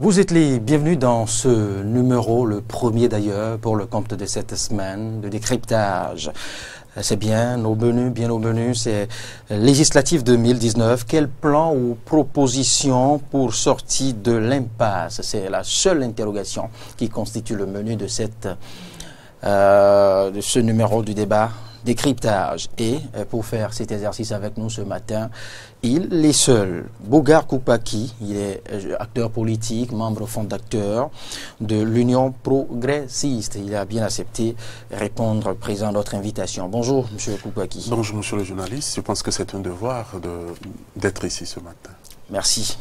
Vous êtes les bienvenus dans ce numéro, le premier d'ailleurs, pour le compte de cette semaine de décryptage. C'est bien au menu, c'est législatif 2019. Quel plan ou proposition pour sortir de l'impasse? C'est la seule interrogation qui constitue le menu de ce numéro du débat décryptage. Et pour faire cet exercice avec nous ce matin, il est seul. Bogar Koupaki, il est acteur politique, membre fondateur de l'Union progressiste. Il a bien accepté répondre présent à notre invitation. Bonjour, monsieur Koupaki. Bonjour, monsieur le journaliste. Je pense que c'est un devoir d'être ici ce matin. Merci.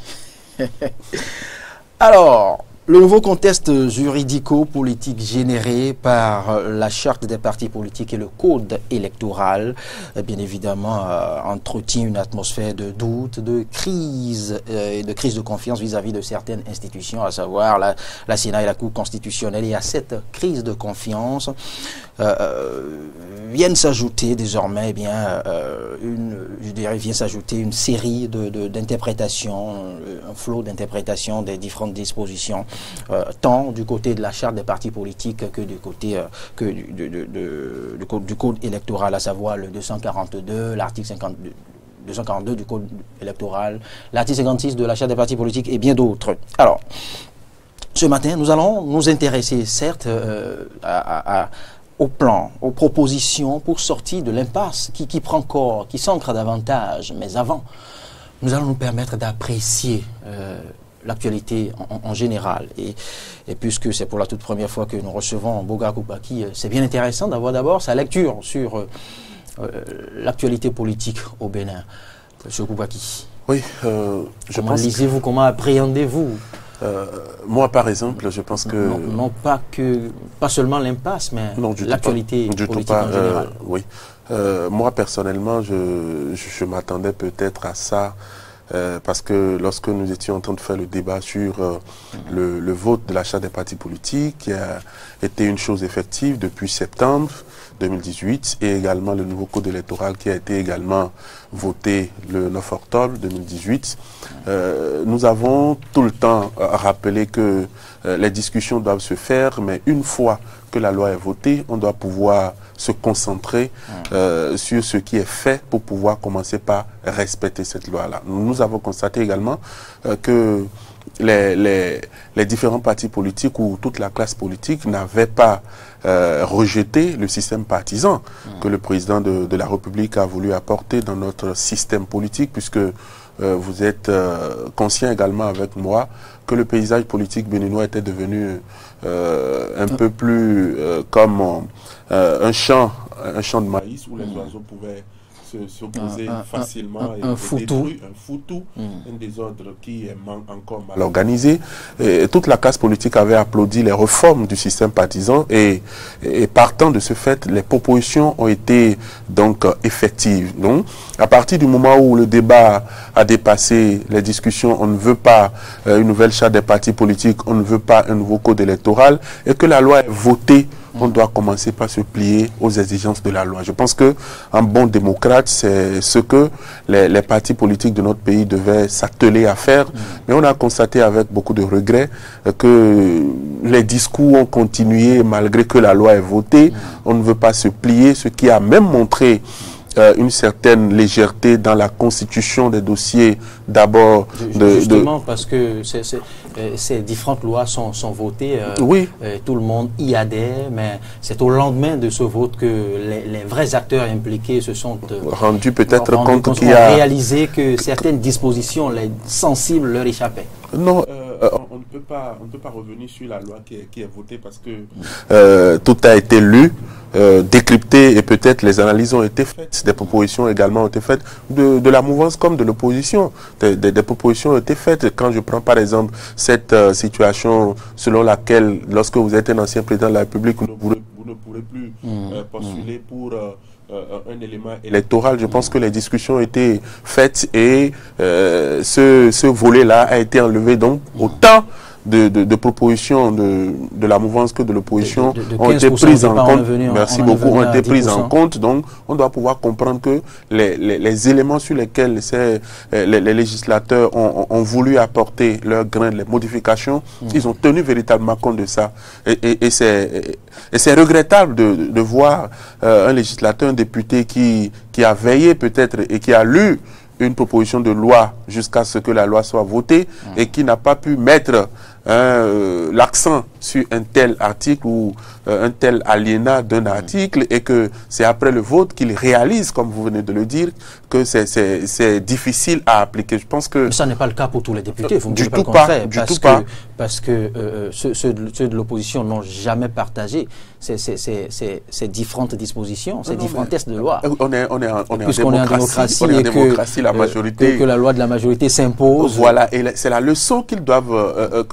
Alors, le nouveau contexte juridico-politique généré par la charte des partis politiques et le code électoral, bien évidemment, entretient une atmosphère de doute, de crise et de crise de confiance vis-à-vis de certaines institutions, à savoir la Sénat et la Cour constitutionnelle. Et à cette crise de confiance viennent s'ajouter désormais, vient s'ajouter une série d'interprétations, un flot d'interprétations des différentes dispositions. Tant du côté de la charte des partis politiques que du côté du code électoral, à savoir le 242, l'article 242 du code électoral, l'article 56 de la charte des partis politiques et bien d'autres. Alors, ce matin, nous allons nous intéresser certes au plan, aux propositions pour sortir de l'impasse qui prend corps, qui s'ancre davantage. Mais avant, nous allons nous permettre d'apprécier l'actualité en général. Et puisque c'est pour la toute première fois que nous recevons Bogar Koupaki, c'est bien intéressant d'avoir d'abord sa lecture sur l'actualité politique au Bénin. Monsieur Koupaki, oui, comment lisez-vous, comment appréhendez-vous moi, par exemple, je pense que... Non pas seulement l'impasse, mais l'actualité politique en général. Oui. Moi, personnellement, je m'attendais peut-être à ça. Parce que lorsque nous étions en train de faire le débat sur le vote de l'achat des partis politiques, qui a été une chose effective depuis septembre 2018, et également le nouveau code électoral qui a été également voté le 9 octobre 2018, nous avons tout le temps rappelé que les discussions doivent se faire, mais une fois que la loi est votée, on doit pouvoir se concentrer sur ce qui est fait pour pouvoir commencer par respecter cette loi-là. Nous avons constaté également que les différents partis politiques ou toute la classe politique n'avaient pas rejeté le système partisan que le président de la République a voulu apporter dans notre système politique, puisque vous êtes conscient également avec moi que le paysage politique béninois était devenu un peu plus comme un champ de maïs où les oiseaux pouvaient s'opposer facilement. Un foutou, un désordre qui est encore mal organisé. Et toute la classe politique avait applaudi les réformes du système partisan et partant de ce fait, les propositions ont été donc effectives. Donc, à partir du moment où le débat a dépassé les discussions, on ne veut pas une nouvelle charte des partis politiques, on ne veut pas un nouveau code électoral, et que la loi est votée, on doit commencer par se plier aux exigences de la loi. Je pense qu'un bon démocrate, c'est ce que les partis politiques de notre pays devaient s'atteler à faire. Mais on a constaté avec beaucoup de regrets que les discours ont continué malgré que la loi est votée. On ne veut pas se plier, ce qui a même montré une certaine légèreté dans la constitution des dossiers d'abord. Justement parce que ces différentes lois sont votées, oui. Tout le monde y adhère, mais c'est au lendemain de ce vote que les vrais acteurs impliqués se sont rendus peut-être compte qu'il y a réalisé que certaines dispositions sensibles leur échappaient. Non, on ne peut pas revenir sur la loi qui est votée parce que tout a été lu, décrypté et peut-être les analyses ont été faites, des propositions également ont été faites de la mouvance comme de l'opposition. Des propositions ont été faites. Quand je prends par exemple cette situation selon laquelle lorsque vous êtes un ancien président de la République, vous ne pourrez plus postuler pour un élément électoral. Je pense que les discussions ont été faites et ce volet-là a été enlevé. Donc, autant de propositions de la mouvance que de l'opposition ont été 15%, prises en compte. Merci beaucoup, ont été prises 10%. en compte. Donc, on doit pouvoir comprendre que les éléments sur lesquels les législateurs ont voulu apporter leur grain, les modifications, ils ont tenu véritablement compte de ça. Et c'est regrettable de voir un législateur, un député qui a veillé peut-être et qui a lu une proposition de loi jusqu'à ce que la loi soit votée et qui n'a pas pu mettre l'accent sur un tel article ou un tel alinéa d'un article et que c'est après le vote qu'il réalise, comme vous venez de le dire, que c'est difficile à appliquer. Je pense que... Mais ça n'est pas le cas pour tous les députés, vous me dites du tout pas le contraire, pas. Parce que ceux de l'opposition n'ont jamais partagé ces différentes dispositions, ces différents textes de loi. On est en démocratie, on est en démocratie, on est en démocratie, la majorité... Que la loi de la majorité s'impose. Voilà, et c'est la leçon qu'ils doivent...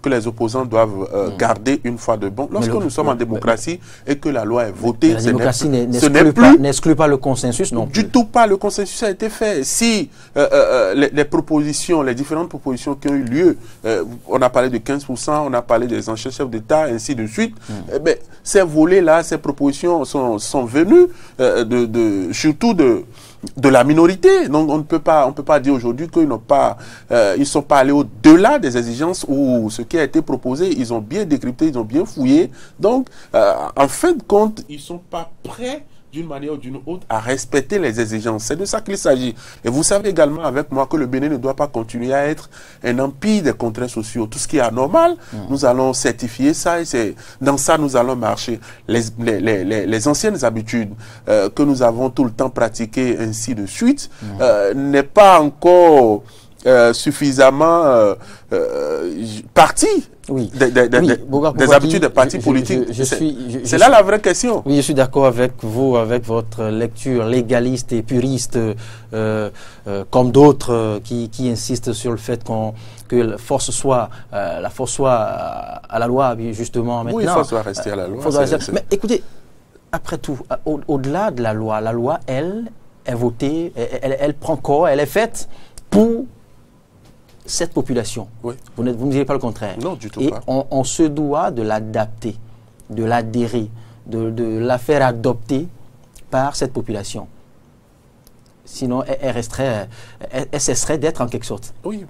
que les opposants doivent garder une fois de bon. Lorsque nous sommes en démocratie et que la loi est votée, la démocratie n'exclut pas le consensus non plus. Du tout pas, le consensus a été fait. Si les propositions, les différentes propositions qui ont eu lieu, on a parlé de 15%, on a parlé des anciens chefs d'État, ainsi de suite, ces volets-là, ces propositions sont venues surtout de la minorité. Donc on ne peut pas dire aujourd'hui qu'ils ils sont pas allés au-delà des exigences ou ce qui a été proposé, ils ont bien décrypté, ils ont bien fouillé. Donc en fin de compte, ils sont pas prêts d'une manière ou d'une autre à respecter les exigences. C'est de ça qu'il s'agit. Et vous savez également avec moi que le Bénin ne doit pas continuer à être un empire des contraintes sociaux. Tout ce qui est anormal, nous allons certifier ça et dans ça nous allons marcher. Les anciennes habitudes que nous avons tout le temps pratiquées ainsi de suite n'est pas encore suffisamment partie des habitudes des partis politiques. C'est là la vraie question. Oui, je suis d'accord avec vous, avec votre lecture légaliste et puriste, comme d'autres qui insistent sur le fait que la force soit à la loi, justement, maintenant. Oui, la force doit rester à la loi. Mais écoutez, après tout, au-delà de la loi, elle est votée, elle prend corps, elle est faite pour cette population. Oui. Vous ne me direz pas le contraire. Non, du tout et pas. on se doit de l'adapter, de l'adhérer, de la faire adopter par cette population. Sinon, elle cesserait d'être en quelque sorte. Oui,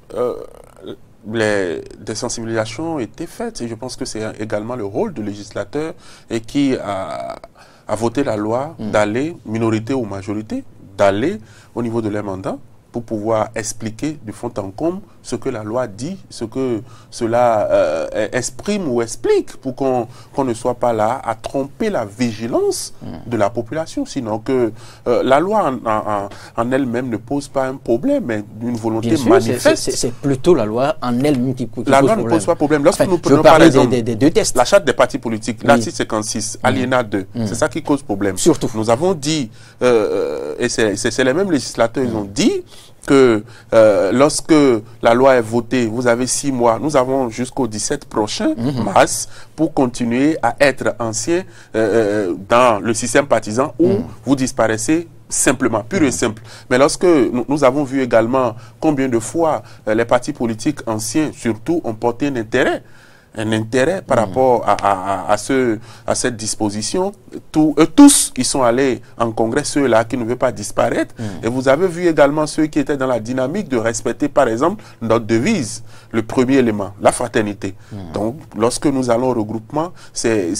des sensibilisations ont été faites et je pense que c'est également le rôle du législateur et qui a voté la loi d'aller, minorité ou majorité, d'aller au niveau de leur mandat pour pouvoir expliquer du fond en comble ce que la loi dit, ce que cela exprime ou explique, pour qu'on ne soit pas là à tromper la vigilance de la population, sinon que la loi en elle-même ne pose pas un problème, mais une volonté manifeste. C'est plutôt la loi en elle-même qui pose problème. La loi ne pose pas problème. Lorsque nous prenons par exemple des deux tests. La charte des partis politiques, l'article 56, alinéa 2, c'est ça qui cause problème. Surtout. Nous avons dit, et c'est les mêmes législateurs, ils ont dit que lorsque la loi est votée, vous avez 6 mois, nous avons jusqu'au 17 prochain mars pour continuer à être ancien dans le système partisan où vous disparaissez simplement, pur et simple. Mais lorsque nous avons vu également combien de fois les partis politiques anciens surtout ont porté un intérêt par rapport à cette disposition. Tous qui sont allés en congrès, ceux-là qui ne veulent pas disparaître. Et vous avez vu également ceux qui étaient dans la dynamique de respecter, par exemple, notre devise, le premier élément, la fraternité. Donc, lorsque nous allons au regroupement, c'est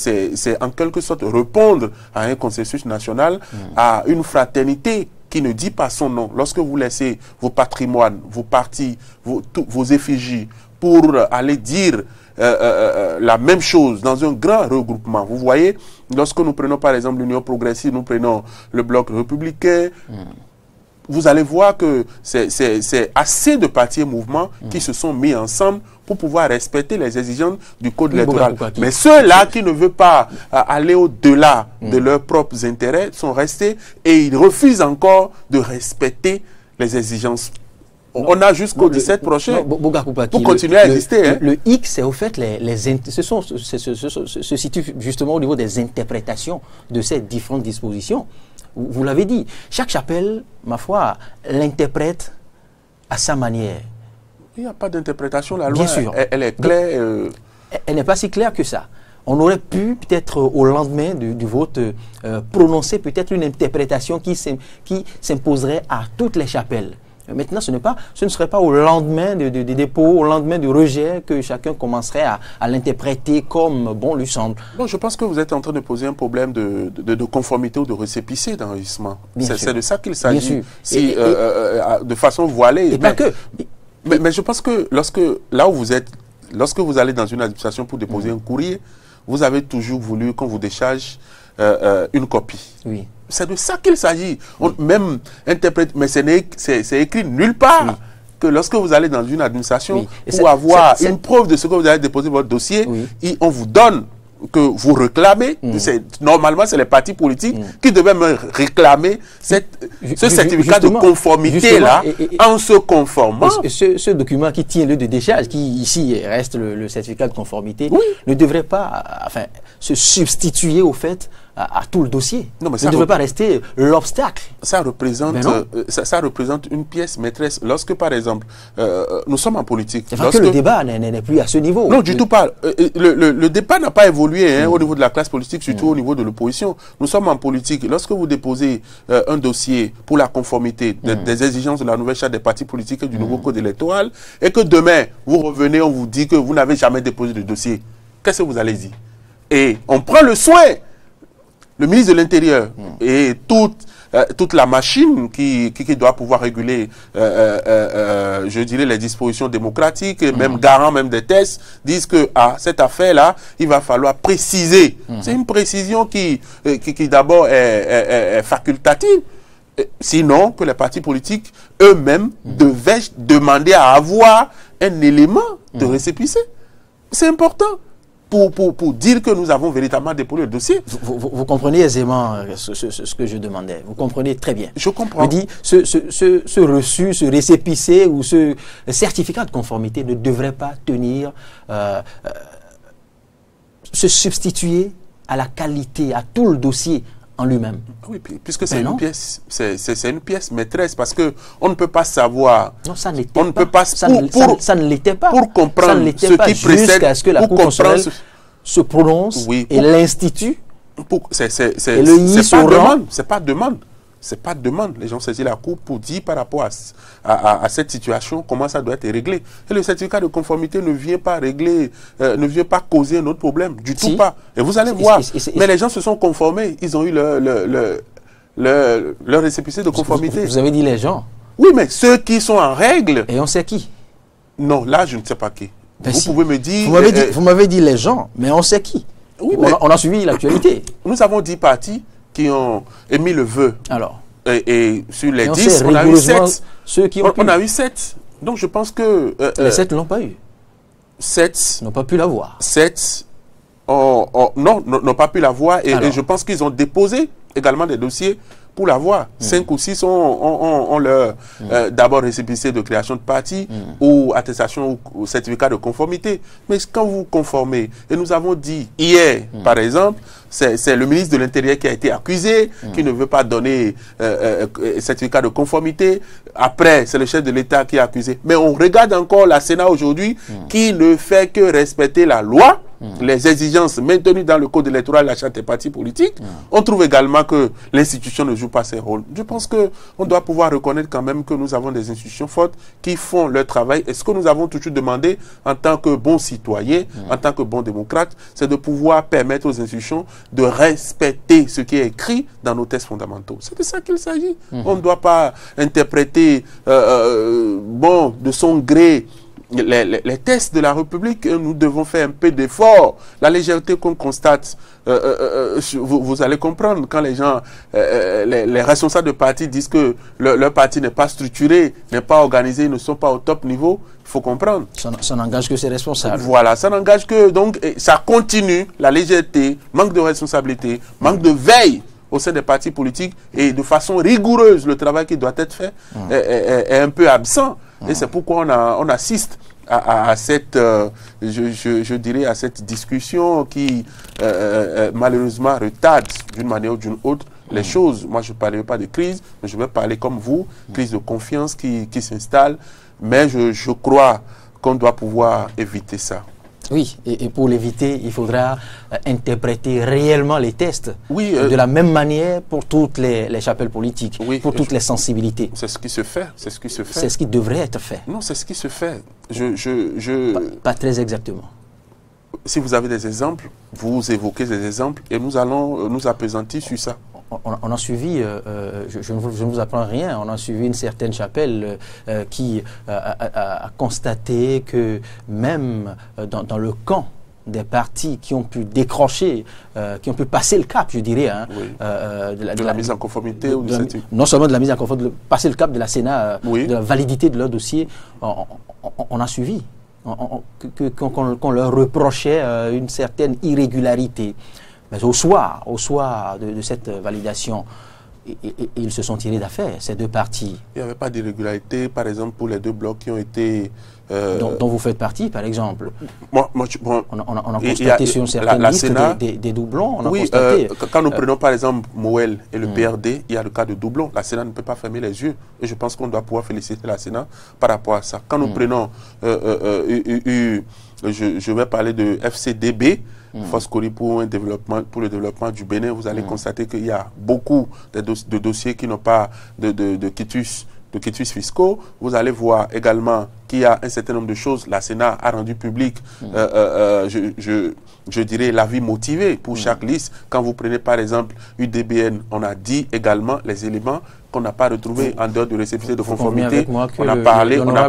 en quelque sorte répondre à un consensus national, à une fraternité qui ne dit pas son nom. Lorsque vous laissez vos patrimoines, vos partis, vos effigies, pour aller dire la même chose dans un grand regroupement. Vous voyez, lorsque nous prenons par exemple l'Union progressiste, nous prenons le bloc républicain, vous allez voir que c'est assez de partis et mouvements qui se sont mis ensemble pour pouvoir respecter les exigences du code électoral. Mais ceux-là qui ne veulent pas aller au-delà de leurs propres intérêts sont restés et ils refusent encore de respecter les exigences. On a jusqu'au 17 prochain pour continuer à exister. Le X, c'est au fait, se situe justement au niveau des interprétations de ces différentes dispositions. Vous l'avez dit, chaque chapelle, ma foi, l'interprète à sa manière. Il n'y a pas d'interprétation. La Bien loi, sûr. elle est claire. Elle n'est pas si claire que ça. On aurait pu, peut-être au lendemain du vote, prononcer peut-être une interprétation qui s'imposerait à toutes les chapelles. Maintenant, ce ne serait pas au lendemain du dépôt, au lendemain du rejet, que chacun commencerait à l'interpréter comme bon lui semble. Bon, je pense que vous êtes en train de poser un problème de conformité ou de récépissé d'enregistrement. C'est de ça qu'il s'agit. Si, de façon voilée. Et pas que. Mais je pense que là où vous êtes, lorsque vous allez dans une administration pour déposer un courrier, vous avez toujours voulu qu'on vous décharge une copie. Oui. C'est de ça qu'il s'agit. Même interprète, mais c'est écrit nulle part que lorsque vous allez dans une administration pour avoir une preuve de ce que vous avez déposé votre dossier, on vous donne que vous réclamez. Normalement, c'est les partis politiques qui devaient me réclamer ce certificat de conformité-là en se conformant. Ce document qui tient lieu de décharge, qui ici reste le certificat de conformité, ne devrait pas se substituer au fait à tout le dossier. Non, mais ça ne devrait pas rester l'obstacle. Ça représente, ça représente une pièce maîtresse. Lorsque, par exemple, nous sommes en politique. Lorsque le débat n'est plus à ce niveau. Non, du tout pas. Le débat n'a pas évolué au niveau de la classe politique, surtout au niveau de l'opposition. Nous sommes en politique. Lorsque vous déposez un dossier pour la conformité des exigences de la nouvelle charte des partis politiques et du nouveau code électoral, et que demain, vous revenez, on vous dit que vous n'avez jamais déposé de dossier, qu'est-ce que vous allez dire? Et on prend le soin. Le ministre de l'Intérieur et toute la machine qui doit pouvoir réguler, je dirais, les dispositions démocratiques, et même garant même des tests, disent que cette affaire-là, il va falloir préciser. C'est une précision qui d'abord est facultative. Sinon, que les partis politiques eux-mêmes devaient demander à avoir un élément de récépissé. C'est important. Pour dire que nous avons véritablement déposé le dossier. Vous comprenez aisément ce que je demandais. Vous comprenez très bien. Je comprends. Je dis, ce reçu, ce récépissé ou ce certificat de conformité ne devrait pas se substituer à la qualité, à tout le dossier en lui-même. Oui, puisque c'est une pièce, c'est une pièce maîtresse, parce que on ne peut pas savoir. Non, ça ne l'était pas. Ça ne l'était pas. Pour comprendre ce qui précède, jusqu'à ce que la Cour constitutionnelle se prononce et l'institue. C'est pas demande. C'est pas demande. C'est pas de demande. Les gens saisissent la Cour pour dire par rapport à cette situation comment ça doit être réglé. Et le certificat de conformité ne vient pas régler, ne vient pas causer un autre problème. Du tout pas. Et vous allez voir. Mais les gens se sont conformés. Ils ont eu leur récépissé de conformité. Vous avez dit les gens? Oui, mais ceux qui sont en règle. Et on sait qui? Non, là, je ne sais pas qui. Ben vous pouvez me dire... Vous m'avez dit les gens, mais on sait qui. Oui, on a suivi l'actualité. Nous avons 10 partis qui ont émis le vœu. Alors. Et sur les 10, on a eu 7. Ceux qui ont on a eu 7. Donc je pense que... les 7 ne l'ont pas eu. 7 n'ont pas pu l'avoir. 7 n'ont pas pu l'avoir. Et je pense qu'ils ont déposé également des dossiers pour l'avoir. 5 ou 6 ont leur d'abord récépissé de création de parti ou attestation ou certificat de conformité. Mais quand vous conformez, et nous avons dit hier, par exemple, c'est le ministre de l'Intérieur qui a été accusé, qui ne veut pas donner certificat de conformité. Après, c'est le chef de l'État qui est accusé. Mais on regarde encore la Sénat aujourd'hui qui ne fait que respecter la loi, les exigences maintenues dans le code électoral, la charte des partis politiques. On trouve également que l'institution ne joue pas ses rôles. Je pense qu'on doit pouvoir reconnaître quand même que nous avons des institutions fortes qui font leur travail. Et ce que nous avons toujours demandé en tant que bons citoyens, en tant que bons démocrates, c'est de pouvoir permettre aux institutions de respecter ce qui est écrit dans nos textes fondamentaux. C'est de ça qu'il s'agit. On ne doit pas interpréter de son gré les textes de la République. Nous devons faire un peu d'effort. La légèreté qu'on constate, vous allez comprendre quand les gens, les responsables de partis disent que leur parti n'est pas structuré, n'est pas organisé, ils ne sont pas au top niveau. Il faut comprendre. Ça n'engage que ses responsables. Voilà, ça n'engage que, donc, ça continue, la légèreté, manque de responsabilité, manque de veille au sein des partis politiques, et de façon rigoureuse, le travail qui doit être fait est un peu absent. Et c'est pourquoi on assiste à cette, je dirais, à cette discussion qui malheureusement retarde d'une manière ou d'une autre les choses. Moi, je ne parlerai pas de crise, mais je vais parler comme vous, crise de confiance qui s'installe. Mais je crois qu'on doit pouvoir éviter ça. Oui, et pour l'éviter, il faudra interpréter réellement les tests de la même manière pour toutes les chapelles politiques, pour toutes les sensibilités. C'est ce qui se fait, c'est ce qui se fait. C'est ce qui devrait être fait. Non, c'est ce qui se fait. Pas très exactement. Si vous avez des exemples, vous évoquez des exemples et nous allons nous appesantir sur ça. On a suivi, je ne vous apprends rien, on a suivi une certaine chapelle qui a constaté que même dans le camp des partis qui ont pu décrocher, qui ont pu passer le cap, je dirais, hein, de la mise en conformité non seulement de la mise en conformité, passer le cap de la Sénat, de la validité de leur dossier, on a suivi qu'on leur reprochait une certaine irrégularité. Mais au soir de cette validation, ils se sont tirés d'affaire, ces deux partis. Il n'y avait pas d'irrégularité, par exemple, pour les deux blocs qui ont été... dont vous faites partie, par exemple. On a constaté sur une certaine liste des doublons. On a constaté, quand nous prenons, par exemple, Moël et le PRD, il y a le cas de doublons. La Sénat ne peut pas fermer les yeux. Et je pense qu'on doit pouvoir féliciter la Sénat par rapport à ça. Quand nous prenons... je vais parler de FCDB, Foscori pour le développement du Bénin, vous allez constater qu'il y a beaucoup de dossiers qui n'ont pas de quitus fiscaux. Vous allez voir également qu'il y a un certain nombre de choses. La Sénat a rendu public, je dirais, l'avis motivé pour chaque liste. Quand vous prenez par exemple UDBN, on a dit également les éléments qu'on n'a pas retrouvés en dehors du récépissé de conformité. Avec moi que on a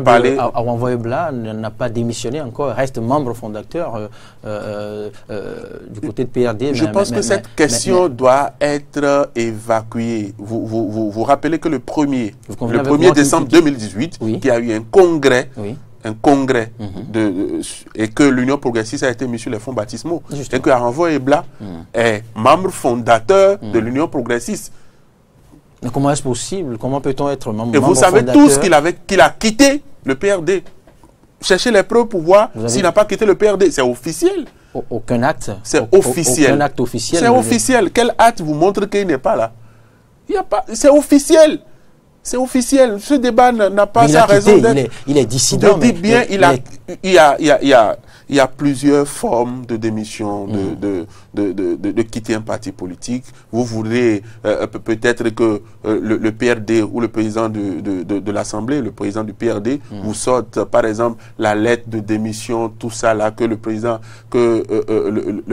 parlé. Awanvoye Bla n'a pas démissionné encore, reste membre fondateur du côté de PRD. Je pense que cette question doit être évacuée. Vous rappelez que le 1er décembre 2018, il y a eu un congrès. Un congrès et que l'Union progressiste a été mise sur les fonds baptismaux. Et que Awanvoye Bla est membre fondateur de l'Union progressiste. Mais comment est-ce possible? Comment peut-on être membre fondateur? Et vous savez tous qu'il a quitté le PRD. Cherchez les preuves pour voir s'il n'a pas quitté le PRD. C'est officiel. Aucun acte. C'est officiel. Aucun acte officiel. C'est officiel. Quel acte vous montre qu'il n'est pas là? Il n'y a pas. C'est officiel. C'est officiel. Ce débat n'a pas sa raison d'être. Il est dissident. Je dis bien, il y a plusieurs formes de démission, de quitter un parti politique. Vous voulez peut-être que le PRD ou le président de l'Assemblée, le président du PRD, vous sorte par exemple la lettre de démission, tout ça là, que le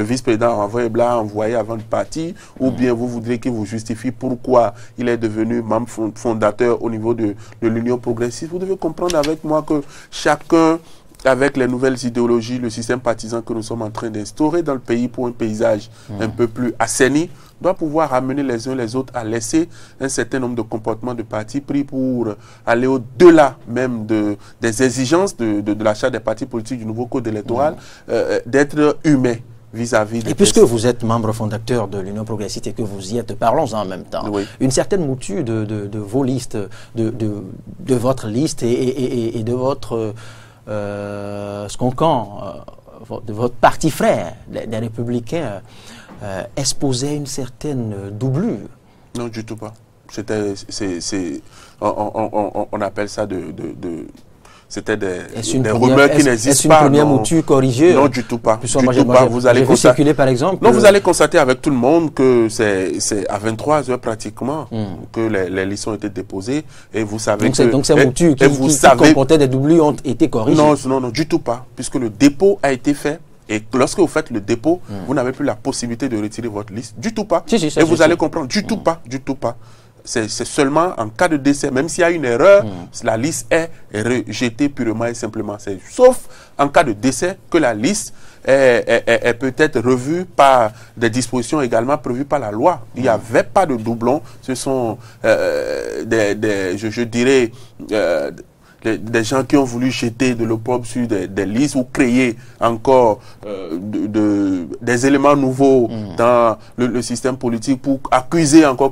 vice-président Awanvoye Bla a envoyé avant de partir, ou bien vous voudrez qu'il vous justifie pourquoi il est devenu membre fondateur au niveau de l'Union progressiste. Vous devez comprendre avec moi que chacun, avec les nouvelles idéologies, le système partisan que nous sommes en train d'instaurer dans le pays pour un paysage un peu plus assaini, doit pouvoir amener les uns les autres à laisser un certain nombre de comportements de partis pris pour aller au-delà même des exigences de l'achat des partis politiques du nouveau code électoral, d'être humain vis-à-vis Et puisque vous êtes membre fondateur de l'Union progressiste et que vous y êtes, parlons-en en même temps. Une certaine mouture de vos listes, de votre liste et de votre de votre parti frère, des Républicains, exposait une certaine doublure. Non, du tout pas. On appelle ça c'était des rumeurs qui n'existent pas. Est-ce une première mouture corrigée? Non, du tout pas. Vous allez circuler, par exemple. Non, vous allez constater avec tout le monde que c'est à 23 h pratiquement que les listes ont été déposées. Et vous savez donc ces moutures qui comportaient des doublures ont été corrigées? Non, du tout pas. Puisque le dépôt a été fait. Et lorsque vous faites le dépôt, vous n'avez plus la possibilité de retirer votre liste. Du tout pas. Et vous allez comprendre. Du tout pas. Du tout pas. C'est seulement en cas de décès, même s'il y a une erreur, la liste est rejetée purement et simplement. C'est sauf en cas de décès que la liste est peut-être revue par des dispositions également prévues par la loi. Il n'y avait pas de doublons. Ce sont je dirais des gens qui ont voulu jeter de l'opprobre sur des listes ou créer encore des éléments nouveaux dans le système politique pour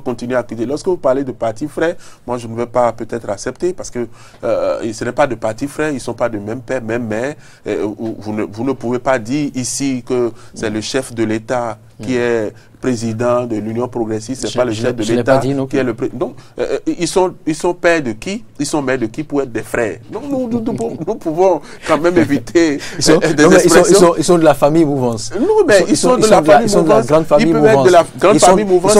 continuer à accuser. Lorsque vous parlez de partis frères, moi je ne vais pas peut-être accepter parce que ce n'est pas de partis frères, ils ne sont pas de même père, même mère. Vous ne pouvez pas dire ici que c'est le chef de l'État qui est président de l'Union progressiste, c'est pas le chef de l'État qui est le président. Donc, ils sont pères de qui? Ils sont mères de qui pour être des frères? Donc, nous pouvons quand même éviter ils sont de la famille Mouvance. Non, mais ils sont de la famille Mouvance. Ils sont de la grande famille Mouvance. Ils peuvent être de la grande famille Mouvance.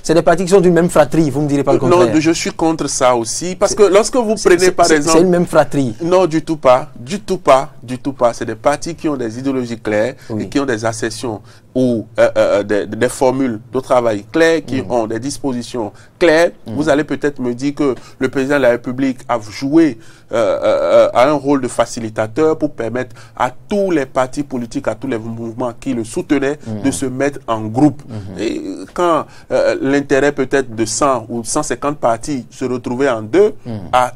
C'est des partis qui sont d'une même fratrie, vous ne me direz pas le contraire. Non, je suis contre ça aussi, parce que lorsque vous prenez par exemple... C'est une même fratrie. Non, du tout pas, du tout pas, du tout pas. C'est des partis qui ont des idéologies claires et qui ont des accessions ou des formules de travail claires, qui ont des dispositions claires. Vous allez peut-être me dire que le président de la République a joué a un rôle de facilitateur pour permettre à tous les partis politiques, à tous les mouvements qui le soutenaient de se mettre en groupe. Et quand l'intérêt peut-être de 100 ou 150 partis se retrouver en deux,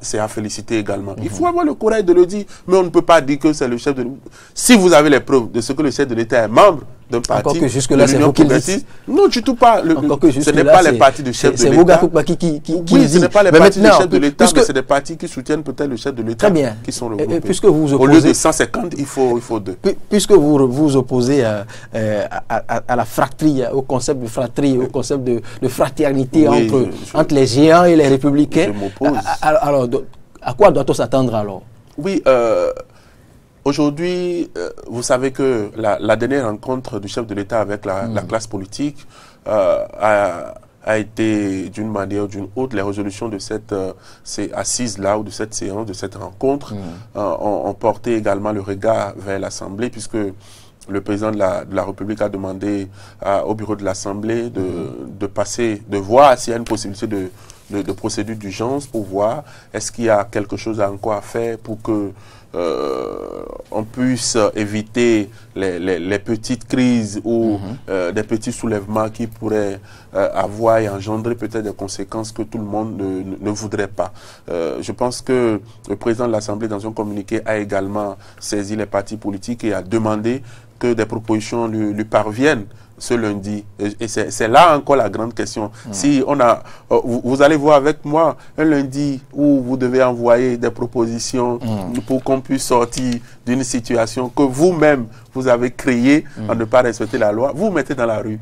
c'est à féliciter également. Il faut avoir le courage de le dire, mais on ne peut pas dire que c'est le chef de l'État. Si vous avez les preuves de ce que le chef de l'État est membre d'un parti, encore que jusque-là, c'est vous qui le dites. Non, du tout pas. Ce n'est pas les partis du chef de l'État. C'est Bouga Koukbaki qui oui, ce n'est pas les partis du chef de l'État, mais c'est des partis qui soutiennent peut-être le chef de l'État qui sont regroupés. Puisque vous opposez, au lieu de 150, il faut 2. Puisque vous vous opposez à la fratrie, au concept de fratrie, au concept de fraternité entre les géants et les républicains, je m'oppose. Alors, à quoi doit-on s'attendre alors? Oui, aujourd'hui, vous savez que la dernière rencontre du chef de l'État avec la classe politique a été d'une manière ou d'une autre, les résolutions de cette assise-là ou de cette séance, de cette rencontre, ont porté également le regard vers l'Assemblée, puisque le président de la République a demandé au bureau de l'Assemblée de voir s'il y a une possibilité de procédure d'urgence pour voir est-ce qu'il y a quelque chose encore à faire pour que on puisse éviter les petites crises ou des petits soulèvements qui pourraient avoir et engendrer peut-être des conséquences que tout le monde ne voudrait pas. Je pense que le président de l'Assemblée, dans un communiqué, a également saisi les partis politiques et a demandé que des propositions lui parviennent ce lundi. Et c'est là encore la grande question. Si on a, vous allez voir avec moi un lundi où vous devez envoyer des propositions pour qu'on puisse sortir d'une situation que vous-même vous avez créée en ne pas respecter la loi, vous vous mettez dans la rue.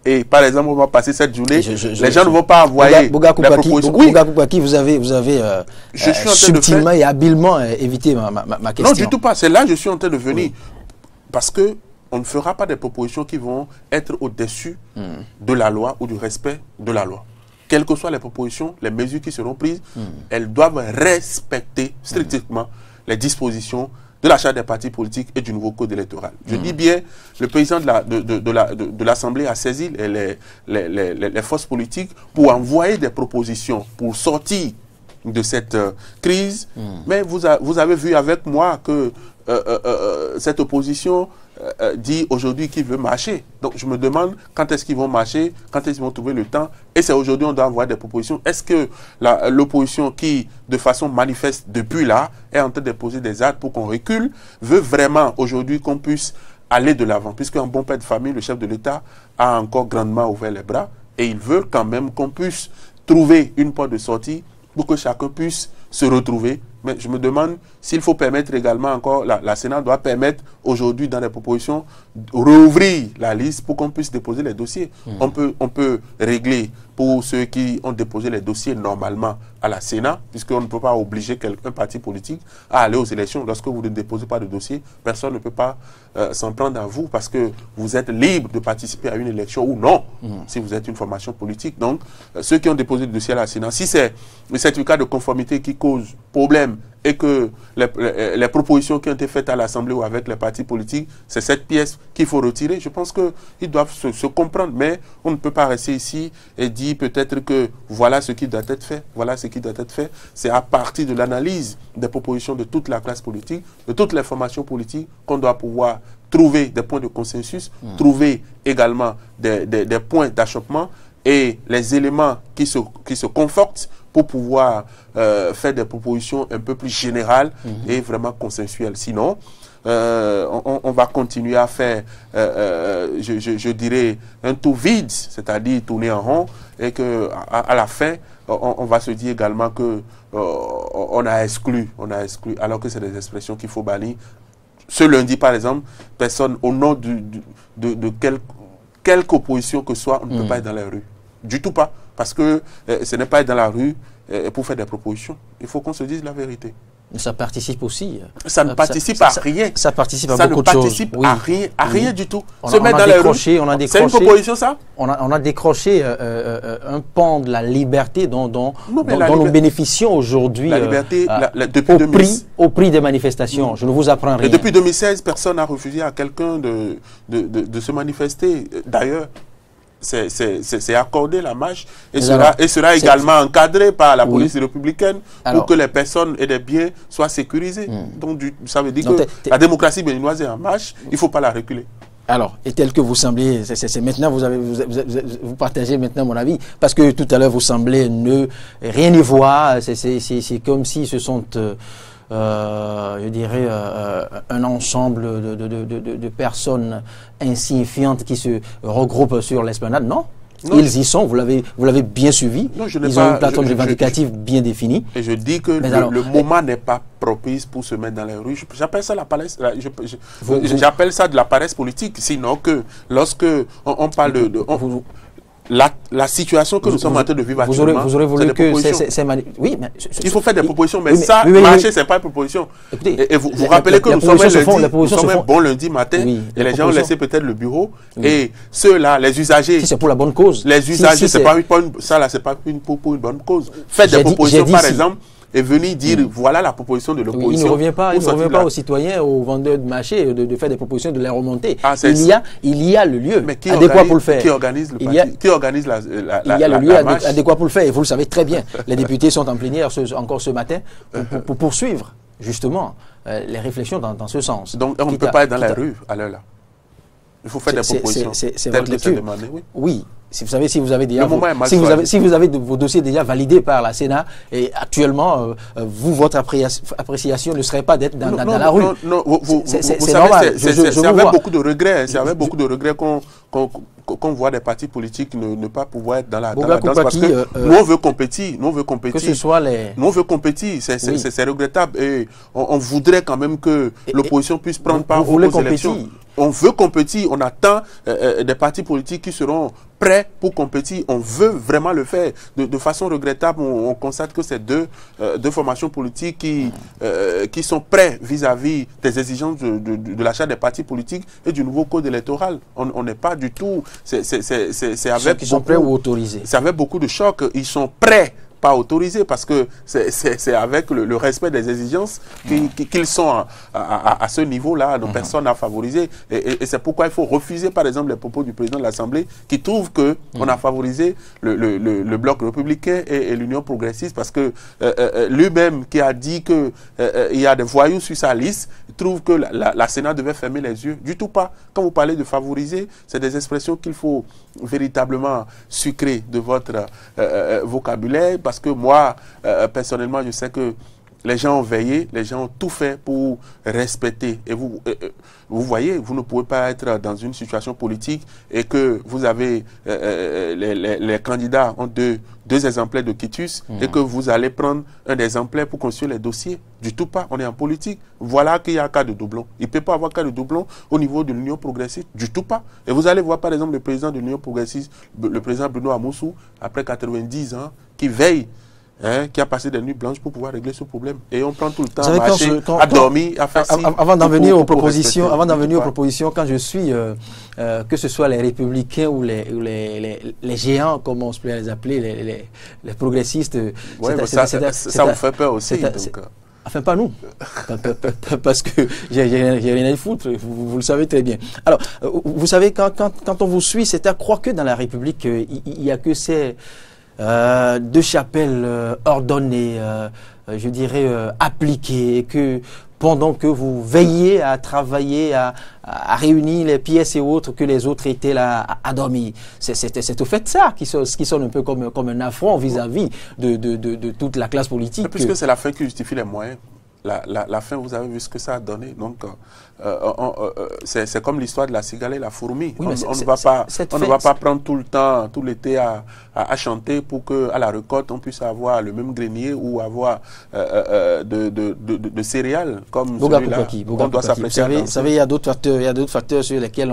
Et par exemple, on va passer cette journée, les gens ne vont pas envoyer Bouga Koukbaki, vous avez subtilement et habilement évité ma question. Non, du tout pas. C'est là que je suis en train de venir. Parce que on ne fera pas des propositions qui vont être au-dessus de la loi ou du respect de la loi. Quelles que soient les propositions, les mesures qui seront prises, elles doivent respecter strictement les dispositions de la charte des partis politiques et du nouveau code électoral. Je dis bien, le président de l'Assemblée a saisi les forces politiques pour envoyer des propositions pour sortir de cette crise. Mais vous avez vu avec moi que cette opposition dit aujourd'hui qu'il veut marcher. Donc je me demande quand est-ce qu'ils vont marcher, quand est-ce qu'ils vont trouver le temps. Et c'est aujourd'hui on doit envoyer des propositions. Est-ce que l'opposition qui, de façon manifeste depuis là, est en train de poser des actes pour qu'on recule, veut vraiment aujourd'hui qu'on puisse aller de l'avant? Puisqu'un bon père de famille, le chef de l'État, a encore grandement ouvert les bras et il veut quand même qu'on puisse trouver une porte de sortie pour que chacun puisse se retrouver. Mais je me demande s'il faut permettre également encore, la Sénat doit permettre aujourd'hui dans les propositions rouvrir la liste pour qu'on puisse déposer les dossiers. On peut régler pour ceux qui ont déposé les dossiers normalement à la Sénat, puisqu'on ne peut pas obliger un parti politique à aller aux élections. Lorsque vous ne déposez pas de dossier, personne ne peut pas s'en prendre à vous parce que vous êtes libre de participer à une élection ou non, si vous êtes une formation politique. Donc, ceux qui ont déposé le dossier à la Sénat, si c'est le certificat de conformité qui cause problème et que les propositions qui ont été faites à l'Assemblée ou avec les partis politiques, c'est cette pièce qu'il faut retirer. Je pense qu'ils doivent se comprendre, mais on ne peut pas rester ici et dire peut-être que voilà ce qui doit être fait. Voilà ce qui doit être fait. C'est à partir de l'analyse des propositions de toute la classe politique, de toutes les formations politiques, qu'on doit pouvoir trouver des points de consensus, trouver également des points d'achoppement et les éléments qui se confortent pour pouvoir faire des propositions un peu plus générales et vraiment consensuelles. Sinon, on va continuer à faire, je dirais, un tour vide, c'est-à-dire tourner en rond, et qu'à la fin, on va se dire également que on a exclu, alors que c'est des expressions qu'il faut bannir. Ce lundi, par exemple, personne, au nom de quelque opposition que ce soit, on ne peut pas être dans la rue. Du tout pas. Parce que ce n'est pas être dans la rue pour faire des propositions. Il faut qu'on se dise la vérité. Mais ça participe aussi. Ça ne participe à rien. Ça participe à beaucoup de choses. Ça ne participe à rien du tout. Se mettre dans la rue, c'est une proposition, ça? On a décroché un pan de la liberté dont nous bénéficions aujourd'hui. La liberté, depuis 2016. Au prix des manifestations. Je ne vous apprends rien. Et depuis 2016, personne n'a refusé à quelqu'un de se manifester. D'ailleurs, c'est accordé la marche et sera également encadré par la police républicaine pour que les personnes et les biens soient sécurisés. Donc, ça veut dire que la démocratie béninoise est en marche, il ne faut pas la reculer. Alors, et tel que vous semblez, c'est maintenant, vous partagez maintenant mon avis, parce que tout à l'heure, vous semblez ne rien y voir, c'est comme si ce sont... je dirais, un ensemble de personnes insignifiantes qui se regroupent sur l'esplanade. Non, ils y sont, vous l'avez bien suivi. Non, ils ont une plateforme revendicative bien définie. Et je dis que le moment n'est pas propice pour se mettre dans les rues. J'appelle ça la paresse, j'appelle ça de la paresse politique. Sinon que lorsque on parle la situation que nous sommes en train de vivre actuellement, vous aurez voulu que oui, mais il faut faire des propositions, mais ça, marcher, c'est pas une proposition. Écoutez, et vous rappelez que nous sommes un bon lundi matin, et les gens ont laissé peut-être le bureau, et ceux-là, les usagers... Si c'est pour la bonne cause. Les usagers, c'est pas pour une bonne cause. Faites des propositions, par exemple, et venir dire voilà la proposition de l'opposition. Il ne revient pas aux citoyens, aux vendeurs de marché de faire des propositions, de les remonter. Il y a le lieu adéquat pour le faire. Qui organise la il y a le lieu adéquat pour le faire, et vous le savez très bien. Les députés sont en plénière encore ce matin pour poursuivre justement les réflexions dans ce sens. Donc on ne peut pas être dans la rue à l'heure là. Il faut faire des propositions. C'est votre lecture. Oui. Si vous savez, si vous avez déjà vos dossiers déjà validés par la Sénat, et actuellement, votre appréciation ne serait pas d'être dans la rue. Non, vous savez, c'est avec beaucoup de regrets. C'est avec beaucoup de regrets qu'on voit des partis politiques ne pas pouvoir être dans la danse, parce que nous on veut compétir. Que ce soit les... Nous on veut compétir, c'est regrettable, et on voudrait quand même que l'opposition puisse prendre part aux élections. On veut compétir, on attend des partis politiques qui seront prêts pour compétir. On veut vraiment le faire. De façon regrettable, on constate que c'est deux formations politiques qui sont prêts vis-à-vis des exigences de l'achat des partis politiques et du nouveau code électoral. On n'est pas du tout... C'est avec... Ils sont prêts ou autorisés. C'est avec beaucoup de chocs. Ils sont prêts, pas autorisés, parce que c'est avec le respect des exigences qu'ils sont à ce niveau-là. Donc personne n'a favorisé. Et c'est pourquoi il faut refuser, par exemple, les propos du président de l'Assemblée qui trouve qu'on a favorisé le bloc républicain et l'Union progressiste, parce que lui-même qui a dit qu'il y a des voyous sur sa liste, trouve que la Sénat devait fermer les yeux. Du tout pas. Quand vous parlez de favoriser, c'est des expressions qu'il faut véritablement sucrer de votre vocabulaire, parce que moi, personnellement, je sais que les gens ont veillé, les gens ont tout fait pour respecter. Et vous voyez, vous ne pouvez pas être dans une situation politique et que vous avez, les candidats ont deux exemplaires de quitus et que vous allez prendre un exemplaire pour construire les dossiers. Du tout pas, on est en politique. Voilà qu'il y a un cas de doublon. Il ne peut pas avoir cas de doublon au niveau de l'Union progressiste. Du tout pas. Et vous allez voir par exemple le président de l'Union progressiste, le président Bruno Amoussou, après 90 ans, qui veille, qui a passé des nuits blanches pour pouvoir régler ce problème. Et on prend tout le temps à marcher, à dormir, à faire ci. Avant d'en venir aux propositions, quand je suis, que ce soit les républicains ou les géants, comme on se plaît à les appeler, les progressistes, ça vous fait peur aussi. Enfin, pas nous, parce que j'ai rien à y foutre, vous le savez très bien. Alors, vous savez, quand on vous suit, c'est à croire que dans la République, il n'y a que ces deux chapelles ordonnées, je dirais appliquées, et que pendant que vous veillez à travailler, à réunir les pièces et autres, que les autres étaient là à dormir. C'est au fait ça qui sonne un peu comme un affront vis-à-vis de toute la classe politique. Puisque c'est la fin qui justifie les moyens. la fin, vous avez vu ce que ça a donné. Donc, c'est comme l'histoire de la cigale et la fourmi. Oui, on ne va pas prendre tout le temps, tout l'été à chanter pour qu'à la récolte, on puisse avoir le même grenier ou avoir de céréales comme celui-là. On doit s'apprécier. Vous savez, il y a d'autres facteurs sur lesquels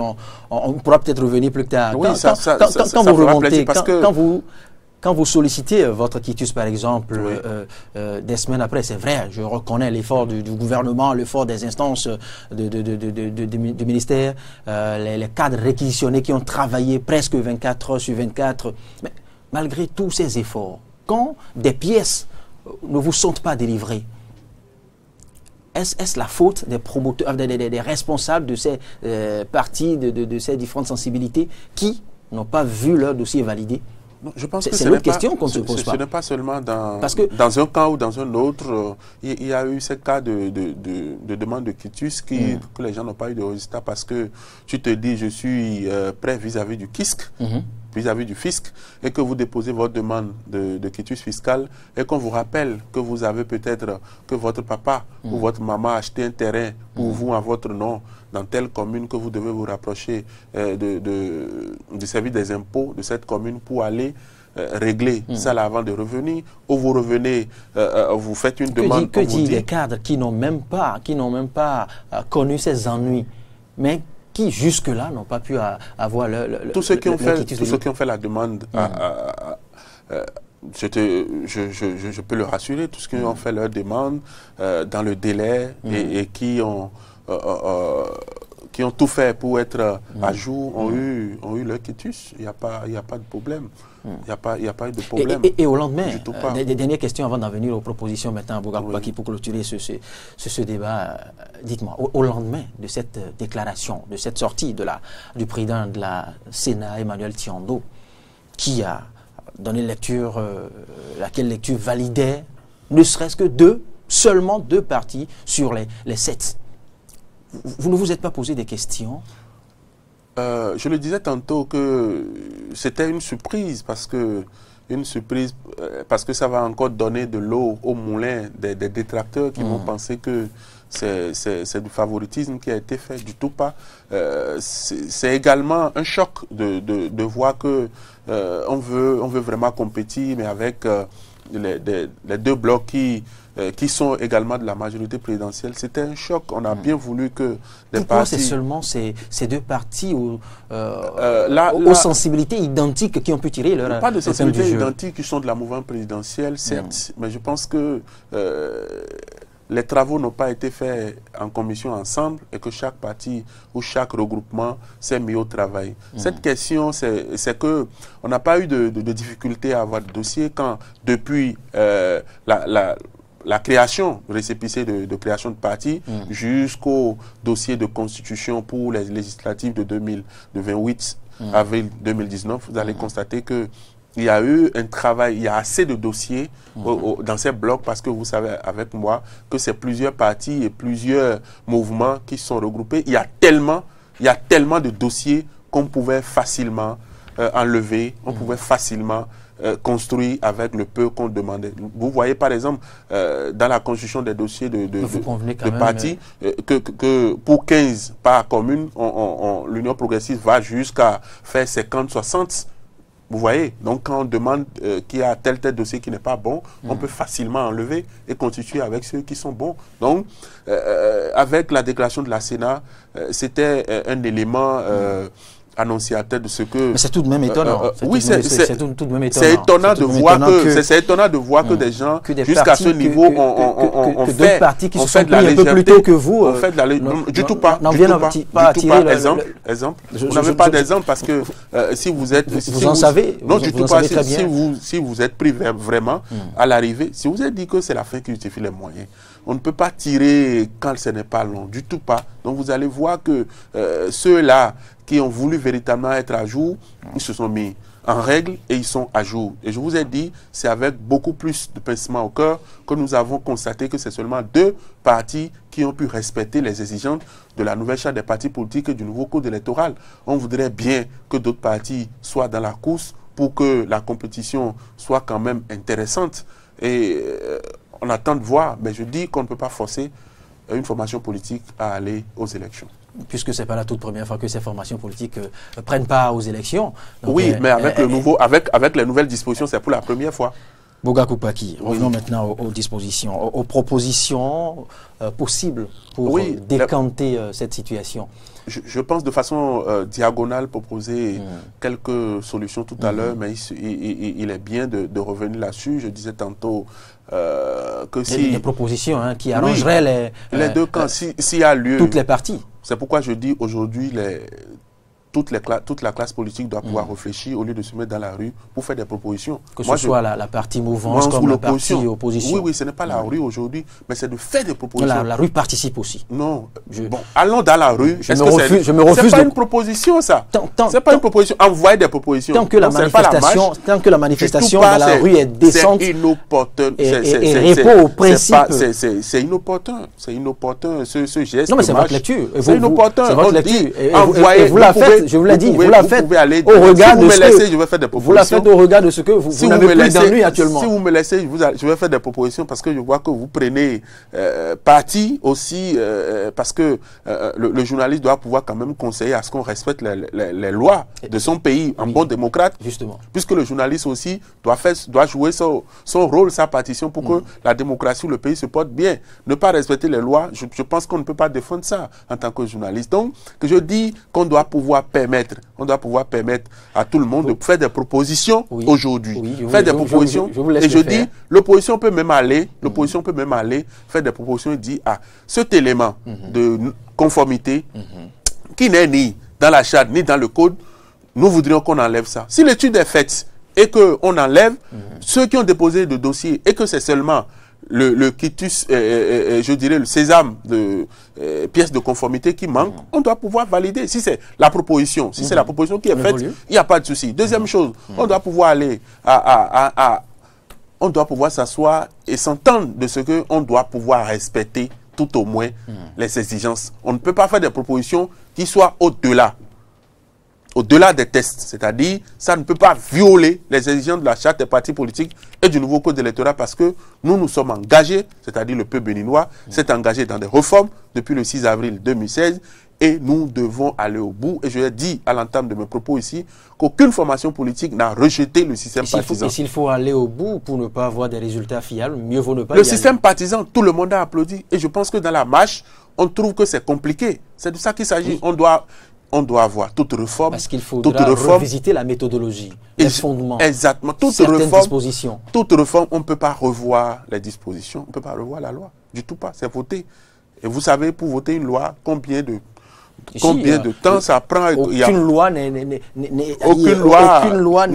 on pourra peut-être revenir plus tard. Oui, quand vous remontez, quand vous sollicitez votre quitus, par exemple, oui. Des semaines après, c'est vrai, je reconnais l'effort du gouvernement, l'effort des instances du ministère, les cadres réquisitionnés qui ont travaillé presque 24 heures sur 24. Mais malgré tous ces efforts, quand des pièces ne vous sont pas délivrées, est-ce la faute des promoteurs, des responsables de ces partis, de ces différentes sensibilités qui n'ont pas vu leur dossier validé? Je pense que c'est l'autre question qu'on ne se pose pas. Ce n'est pas seulement dans un camp ou dans un autre. Il y a eu ces cas de demande de quitus que les gens n'ont pas eu de résultat parce que tu te dis je suis prêt vis-à-vis du fisc, vis-à-vis du fisc, et que vous déposez votre demande de quitus fiscal et qu'on vous rappelle que vous avez peut-être que votre papa ou votre maman a acheté un terrain pour vous à votre nom dans telle commune, que vous devez vous rapprocher du service des impôts de cette commune pour aller régler ça là avant de revenir, ou vous revenez, vous faites une demande. Que dit les cadres qui n'ont même pas connu ces ennuis, mais qui jusque-là n'ont pas pu avoir tous ceux qui ont fait la demande je peux le rassurer, tous ceux qui ont fait leur demande dans le délai et qui ont tout fait pour être à jour, ont eu leur quitus. Il n'y a pas de problème. Il n'y a pas eu de problème. Et au lendemain, des dernières questions avant d'en venir aux propositions maintenant, Bouga Boubaki, pour clôturer ce débat. Dites-moi, au lendemain de cette déclaration, de cette sortie du président de la Sénat, Emmanuel Thiando, qui a donné lecture, laquelle lecture validait ne serait-ce que seulement deux partis sur les 7. Vous ne vous êtes pas posé des questions? Je le disais tantôt que c'était une surprise parce que ça va encore donner de l'eau au moulin des détracteurs qui vont penser que c'est du favoritisme qui a été fait, du tout pas. C'est également un choc de voir que on veut vraiment compétir, mais avec les deux blocs qui sont également de la majorité présidentielle. C'était un choc. On a bien voulu que les Pourquoi partis... c'est seulement ces deux partis aux sensibilités identiques qui ont pu tirer leur... Pas de sensibilités identiques qui sont de la mouvance présidentielle, certes, mais je pense que les travaux n'ont pas été faits en commission ensemble et que chaque parti ou chaque regroupement s'est mis au travail. Cette question, c'est que on n'a pas eu de difficulté à avoir de dossier quand, depuis la création, le récépissé de création de parti, jusqu'au dossier de constitution pour les législatives de 28 avril 2019, vous allez constater que il y a eu un travail, il y a assez de dossiers dans ces blocs parce que vous savez avec moi que c'est plusieurs partis et plusieurs mouvements qui sont regroupés. Il y a tellement de dossiers qu'on pouvait facilement enlever, on pouvait facilement construire avec le peu qu'on demandait. Vous voyez par exemple dans la constitution des dossiers de partis que pour 15 par commune, l'Union progressiste va jusqu'à faire 50-60. Vous voyez, donc quand on demande qu'il y a tel dossier qui n'est pas bon, on peut facilement enlever et constituer avec ceux qui sont bons. Donc, avec la déclaration de la Sénat, c'était un élément annonciateur de ce que... Mais c'est tout de même étonnant. Oui, c'est tout de même étonnant. C'est étonnant de voir que des gens, jusqu'à ce niveau, ont fait de la légèreté. Un peu plus tôt que vous. Du tout pas. Exemple. Vous n'avez pas d'exemple parce que si vous êtes... Vous en savez. Non, du tout pas. Si vous êtes pris vraiment à l'arrivée, si vous êtes dit que c'est la fin qui justifie les moyens, on ne peut pas tirer quand ce n'est pas long, du tout pas. Donc vous allez voir que ceux-là qui ont voulu véritablement être à jour, ils se sont mis en règle et ils sont à jour. Et je vous ai dit, c'est avec beaucoup plus de pincement au cœur que nous avons constaté que c'est seulement deux partis qui ont pu respecter les exigences de la nouvelle charte des partis politiques et du nouveau code électoral. On voudrait bien que d'autres partis soient dans la course pour que la compétition soit quand même intéressante. Et on attend de voir, mais je dis qu'on ne peut pas forcer une formation politique à aller aux élections. Puisque ce n'est pas la toute première fois que ces formations politiques prennent part aux élections. Donc, oui, mais avec avec les nouvelles dispositions, c'est pour la première fois. Boga Koupaki, revenons maintenant aux dispositions, aux propositions possibles pour décanter cette situation. Je pense de façon diagonale proposer quelques solutions tout à l'heure, mais il est bien de revenir là-dessus. Je disais tantôt que si... Des propositions qui arrangeraient les deux camps, s'il y a lieu... Toutes les parties. C'est pourquoi je dis aujourd'hui, toute la classe politique doit pouvoir réfléchir au lieu de se mettre dans la rue pour faire des propositions. Que ce soit la partie mouvance comme la partie opposition. Oui, ce n'est pas la rue aujourd'hui, mais c'est de faire des propositions. La rue participe aussi. Non. Bon, allons dans la rue. Je me refuse. C'est pas une proposition, ça. C'est pas une proposition. Envoyer des propositions. Tant que la manifestation dans la rue est décente et répond au principe. C'est inopportun. C'est inopportun ce geste. Non, mais c'est votre lecture. C'est inopportun. C'est votre lecture. Vous la faites. Je vous l'ai dit, vous la faites au regard de ce que vous n'avez plus d'ennui actuellement. Si vous me laissez, je vais faire des propositions parce que je vois que vous prenez parti aussi parce que le journaliste doit pouvoir quand même conseiller à ce qu'on respecte les lois de son pays en bon démocrate. Justement. Puisque le journaliste aussi doit jouer son rôle, sa partition pour que la démocratie ou le pays se porte bien. Ne pas respecter les lois, je pense qu'on ne peut pas défendre ça en tant que journaliste. Donc, que je dis qu'on doit pouvoir permettre à tout le monde de faire des propositions aujourd'hui. Faire des propositions. Et je dis, l'opposition peut même aller faire des propositions et dire, cet élément de conformité qui n'est ni dans la charte ni dans le code, nous voudrions qu'on enlève ça. Si l'étude est faite et qu'on enlève ceux qui ont déposé le dossier et que c'est seulement le quitus, je dirais le sésame de pièces de conformité qui manque, on doit pouvoir valider. Si c'est la proposition, si c'est la proposition qui est faite, il n'y a pas de souci. Deuxième chose, on doit pouvoir aller on doit pouvoir s'asseoir et s'entendre de ce qu'on doit pouvoir respecter tout au moins les exigences. On ne peut pas faire des propositions qui soient au-delà des tests, c'est-à-dire ça ne peut pas violer les exigences de la charte des partis politiques et du nouveau code électoral parce que nous sommes engagés, c'est-à-dire le peuple béninois s'est engagé dans des réformes depuis le 6 avril 2016 et nous devons aller au bout. Et je l'ai dit à l'entame de mes propos ici qu'aucune formation politique n'a rejeté le système partisan. Et s'il faut aller au bout pour ne pas avoir des résultats fiables, mieux vaut ne pas y aller. Le système partisan, tout le monde a applaudi et je pense que dans la marche, on trouve que c'est compliqué. C'est de ça qu'il s'agit. On doit avoir toute réforme. Parce qu'il faudra revisiter la méthodologie, les fondements, exactement. Certaines dispositions. Toute réforme, on ne peut pas revoir les dispositions, on ne peut pas revoir la loi. Du tout pas, c'est voter. Et vous savez, pour voter une loi, combien de temps ça prend? Aucune loi ne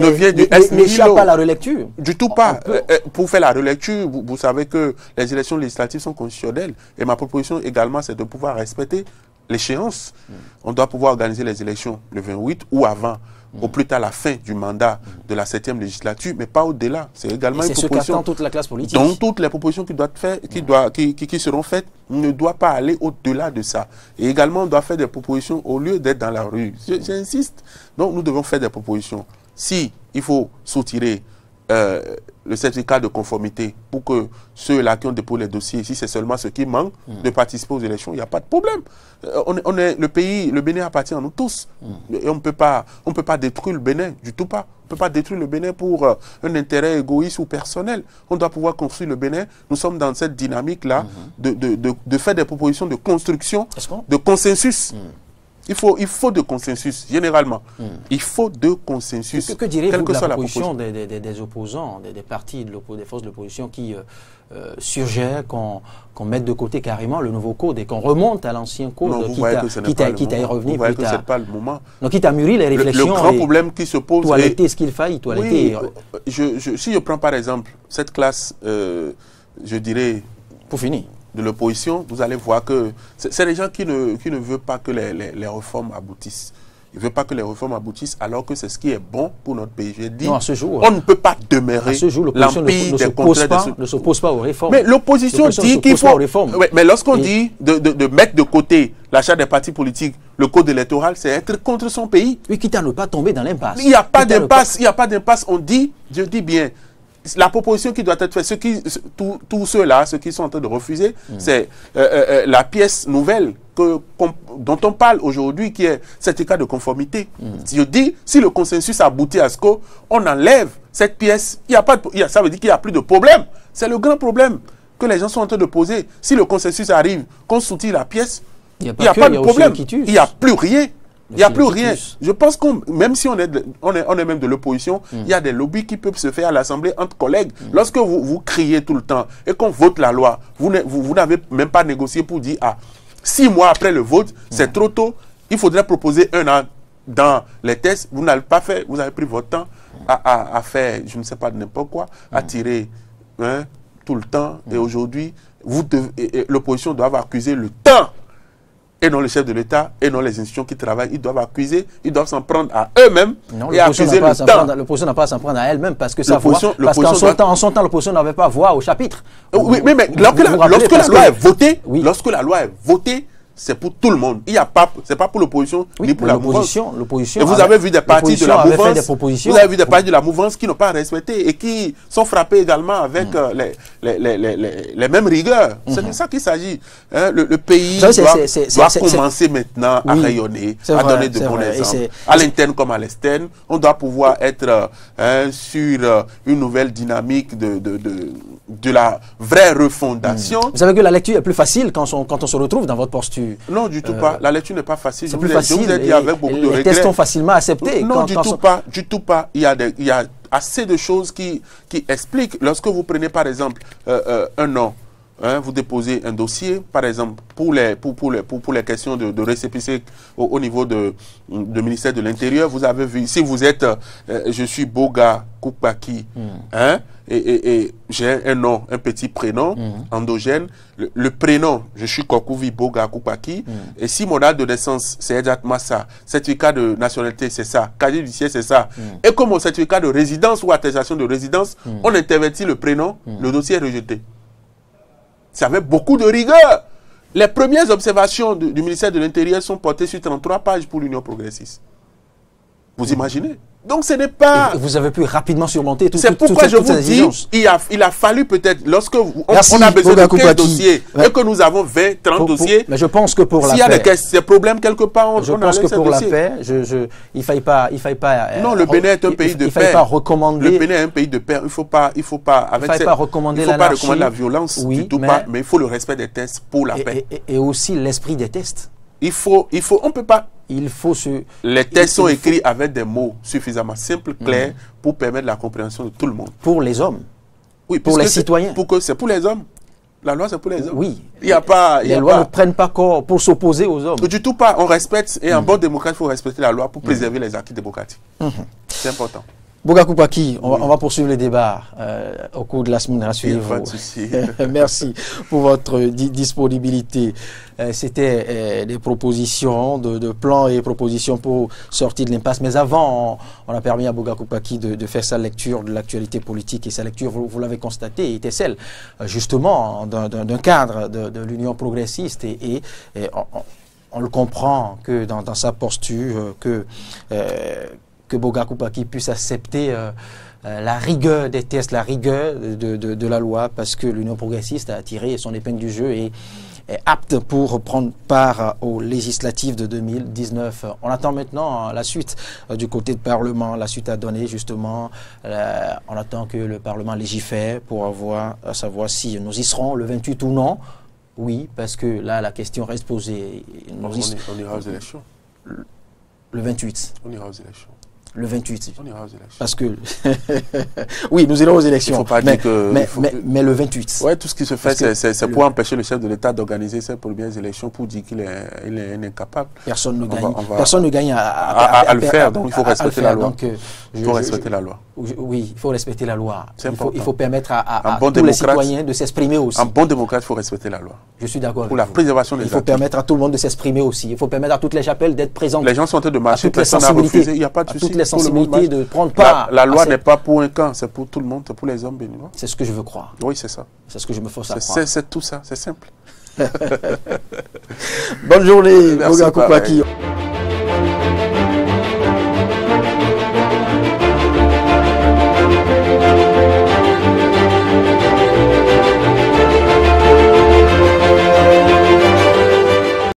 vient du n'échappe à la relecture. Du tout pas. Pour faire la relecture, vous savez que les élections législatives sont constitutionnelles. Et ma proposition également, c'est de pouvoir respecter l'échéance. On doit pouvoir organiser les élections le 28 ou avant, au plus tard la fin du mandat de la 7e législature, mais pas au-delà. C'est également une proposition. C'est ce qu'attend toute la classe politique. Donc toutes les propositions qui seront faites ne doivent pas aller au-delà de ça. Et également, on doit faire des propositions au lieu d'être dans la rue. J'insiste. Donc nous devons faire des propositions. Si il faut soutirer le certificat de conformité pour que ceux-là qui ont déposé les dossiers, si c'est seulement ceux qui manquent de participer aux élections, il n'y a pas de problème. Le Bénin appartient à nous tous. Et on ne peut pas détruire le Bénin, du tout pas. On ne peut pas détruire le Bénin pour un intérêt égoïste ou personnel. On doit pouvoir construire le Bénin. Nous sommes dans cette dynamique-là de faire des propositions de construction, de consensus. Il faut de consensus, généralement. Il faut de consensus. Que direz-vous de la proposition des opposants, des partis, des forces de l'opposition qui suggèrent qu'on mette de côté carrément le nouveau code et qu'on remonte à l'ancien code, quitte à y revenir vous voyez que ce n'est pas le moment. Donc, quitte à mûrir les réflexions. Le grand problème qui se pose... Toiletter ce qu'il faille, toiletter... Oui, si je prends par exemple cette classe, je dirais... Pour finir. De l'opposition, vous allez voir que c'est des gens qui ne veulent pas que les réformes aboutissent. Ils ne veulent pas que les réformes aboutissent alors que c'est ce qui est bon pour notre pays. J'ai dit, non, à ce jour, on ne peut pas demeurer l'empire des contrats. Ne s'oppose pas aux réformes. Mais l'opposition dit qu'il faut... Mais lorsqu'on dit de mettre de côté l'achat des partis politiques, le code électoral, c'est être contre son pays. Oui, quitte à ne pas tomber dans l'impasse. Il n'y a pas d'impasse. Il n'y a pas d'impasse. On dit, je dis bien, la proposition qui doit être faite, tous ceux-là, ceux qui sont en train de refuser, c'est la pièce nouvelle dont on parle aujourd'hui, qui est certificat de conformité. Je dis, si le consensus aboutit à ce qu'on enlève cette pièce, ça veut dire qu'il n'y a plus de problème. C'est le grand problème que les gens sont en train de poser. Si le consensus arrive, qu'on soutient la pièce, il n'y a pas de problème. Il n'y a plus rien. Il n'y a plus rien. Je pense que même si on est même de l'opposition, il y a des lobbies qui peuvent se faire à l'Assemblée entre collègues. Lorsque vous criez tout le temps et qu'on vote la loi, vous n'avez même pas négocié pour dire, 6 mois après le vote, c'est trop tôt, il faudrait proposer 1 an dans les tests. Vous n'avez pas fait, vous avez pris votre temps à faire, je ne sais pas, n'importe quoi, à tirer tout le temps. Et aujourd'hui, l'opposition doit accuser le temps. Et non le chef de l'État, et non les institutions qui travaillent, ils doivent accuser, ils doivent s'en prendre à eux-mêmes et accuser le temps. L'opposition n'a pas à s'en prendre à elle-même parce que ça voit, parce qu'en son temps, l'opposition n'avait pas voix au chapitre. Oui, mais lorsque la loi est votée, c'est pour tout le monde. C'est pas pour l'opposition ni pour la mouvance. Et vous avez vu des partis de la mouvance. Vous avez vu des partis de la mouvance qui n'ont pas respecté et qui sont frappés également avec les mêmes rigueurs. C'est de ça qu'il s'agit. Le pays doit commencer maintenant à rayonner, à donner de bons exemples. À l'interne comme à l'externe, on doit pouvoir être sur une nouvelle dynamique de la vraie refondation. Vous savez que la lecture est plus facile quand on se retrouve dans votre posture. Non, du tout pas. La lecture n'est pas facile. C'est plus facile. Je vous ai dit avec beaucoup de regrets. Les tests sont facilement acceptés. Non, du tout pas. Il y a assez de choses qui expliquent. Lorsque vous prenez par exemple un an, vous déposez un dossier, par exemple, pour les questions de récépissé au niveau du ministère de l'Intérieur, vous avez vu, si vous êtes, je suis Boga Koukbaki, et j'ai un nom, un petit prénom endogène, le prénom, je suis Kokouvi Boga Koukbaki, et si mon date de naissance, c'est exactement ça, certificat de nationalité, c'est ça, casier judiciaire, c'est ça, et comme au certificat de résidence ou attestation de résidence, on intervertit le prénom, le dossier est rejeté. Ça avait beaucoup de rigueur. Les premières observations du ministère de l'Intérieur sont portées sur 33 pages pour l'Union progressiste. Vous imaginez? Donc ce n'est pas... Et vous avez pu rapidement surmonter toutes ces exigences. C'est pourquoi je vous dis, il a fallu peut-être, lorsque on a besoin de 15 dossiers et que nous avons 20, 30 dossiers, mais je pense que pour la paix... S'il y a des problèmes quelque part, je pense que pour la paix, il ne faille pas... Non, le Bénin est un pays de paix. Il ne faille pas recommander... Le Bénin est un pays de paix. Il ne faut pas recommander la violence du tout pas, mais il faut le respect des tests pour la paix. Et aussi l'esprit des tests. On peut pas... Les tests sont écrits avec des mots suffisamment simples, clairs, pour permettre la compréhension de tout le monde. Pour les hommes. Oui, pour les citoyens. C'est pour les hommes. La loi, c'est pour les hommes. Oui. Les lois ne prennent pas corps pour s'opposer aux hommes. Du tout pas. On respecte, et en bon démocrate, il faut respecter la loi pour préserver les acquis démocratiques. C'est important. Boga Koukbaki, on va poursuivre les débats au cours de la semaine à suivre. Pas de souci. Merci pour votre disponibilité. C'était des propositions, de plans et propositions pour sortir de l'impasse. Mais avant, on a permis à Boga Koukbaki de faire sa lecture de l'actualité politique. Et sa lecture, vous l'avez constaté, était celle justement d'un cadre de l'Union progressiste. Et on le comprend que dans sa posture, que Boga Koukbaki puisse accepter la rigueur des tests, la rigueur de la loi, parce que l'Union progressiste a tiré son épingle du jeu et est apte pour prendre part aux législatives de 2019. On attend maintenant la suite du côté du Parlement. La suite à donner, justement. On attend que le Parlement légifère pour savoir si nous y serons le 28 ou non. Oui, parce que là, la question reste posée. On ira aux élections. Le 28. On ira aux élections. Le 28. On ira aux élections. Parce que... oui, nous irons aux élections. Il faut pas dire que... Mais le 28. Oui, tout ce qui se fait, c'est pour empêcher le chef de l'État d'organiser ses premières élections pour dire qu'il est incapable. Personne ne gagne à le faire, donc il faut respecter la loi. Il faut respecter la loi. Oui, il faut respecter la loi. Il faut permettre à tous les citoyens de s'exprimer aussi. En bon démocrate, il faut respecter la loi. Je suis d'accord. Pour la préservation des acquis. Il faut permettre à tout le monde de s'exprimer aussi. Il faut permettre à toutes les chapelles d'être présentes. Les gens sont en train de marcher, personne n'a refusé, il n'y a pas de souci. Toutes les sensibilités de prendre part. La loi n'est pas pour un camp, c'est pour tout le monde, c'est pour les hommes béninois. C'est ce que je veux croire. Oui, c'est ça. C'est ce que je me force à croire. C'est tout ça, c'est simple. Bonne journée, Boga Koukbaki.